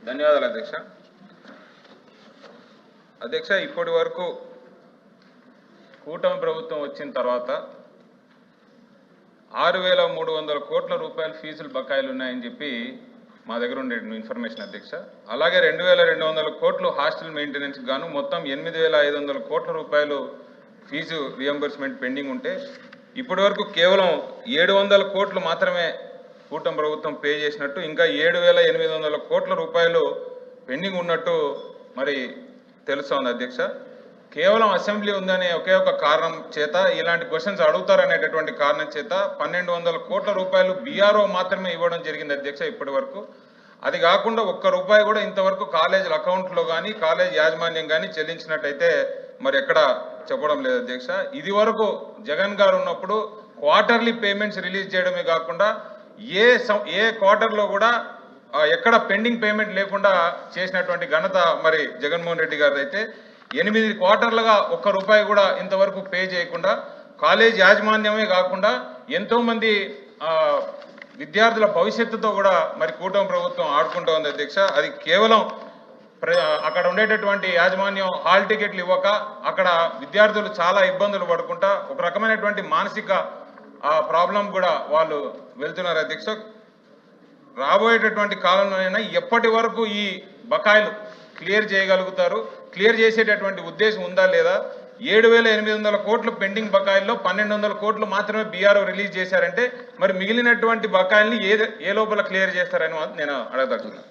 ధన్యవాదాలు అధ్యక్ష. అధ్యక్ష, ఇప్పటి వరకు కూటమి ప్రభుత్వం వచ్చిన తర్వాత 6,300 కోట్ల రూపాయల ఫీజులు బకాయిలు ఉన్నాయని చెప్పి మా దగ్గర ఉండే ఇన్ఫర్మేషన్ అధ్యక్ష. అలాగే 2,200 కోట్లు హాస్టల్ మెయింటెనెన్స్ గాను మొత్తం 8,500 కోట్ల రూపాయలు ఫీజు రియంబర్స్మెంట్ పెండింగ్ ఉంటే ఇప్పటి వరకు కేవలం 700 కోట్లు మాత్రమే కూటమి ప్రభుత్వం పే చేసినట్టు, ఇంకా 7,800 కోట్ల రూపాయలు పెండింగ్ ఉన్నట్టు మరి తెలుస్తోంది అధ్యక్ష. కేవలం అసెంబ్లీ ఉందనే ఒకే ఒక కారణం చేత, ఇలాంటి క్వశ్చన్స్ అడుగుతారనేటటువంటి కారణం చేత 1,200 కోట్ల రూపాయలు బీఆర్ఓ మాత్రమే ఇవ్వడం జరిగింది అధ్యక్ష ఇప్పటి వరకు. అది కాకుండా ఒక్క రూపాయి కూడా ఇంతవరకు కాలేజీల అకౌంట్లో కానీ కాలేజ్ యాజమాన్యం కానీ చెల్లించినట్టయితే మరి ఎక్కడ చెప్పడం లేదు అధ్యక్ష. ఇది వరకు జగన్ గారు ఉన్నప్పుడు క్వార్టర్లీ పేమెంట్స్ రిలీజ్ చేయడమే కాకుండా ఏ క్వార్టర్లో కూడా ఎక్కడ పెండింగ్ పేమెంట్ లేకుండా చేసినటువంటి ఘనత మరి జగన్మోహన్ రెడ్డి గారిది అయితే, 8 క్వార్టర్లుగా ఒక్క రూపాయి కూడా ఇంతవరకు పే చేయకుండా కాలేజ్ యాజమాన్యమే కాకుండా ఎంతోమంది విద్యార్థుల భవిష్యత్తుతో కూడా మరి కూటమి ప్రభుత్వం ఆడుకుంటూ ఉంది అధ్యక్ష. అది కేవలం అక్కడ ఉండేటటువంటి యాజమాన్యం హాల్ టికెట్లు ఇవ్వక అక్కడ విద్యార్థులు చాలా ఇబ్బందులు పడుకుంటా ఒక రకమైనటువంటి మానసిక ప్రాబ్లం కూడా వాళ్ళు వెళ్తున్నారు అధ్యక్ష. రాబోయేటటువంటి కాలంలోనైనా ఎప్పటి వరకు ఈ బకాయిలు క్లియర్ చేయగలుగుతారు, క్లియర్ చేసేటటువంటి ఉద్దేశం ఉందా లేదా? 7,800 కోట్లు పెండింగ్ బకాయిల్లో 1,200 కోట్లు మాత్రమే బీఆర్ఓ రిలీజ్ చేశారంటే మరి మిగిలినటువంటి బకాయిల్ని ఏ లోపల క్లియర్ చేస్తారని నేను అడగదలుచుకున్నాను.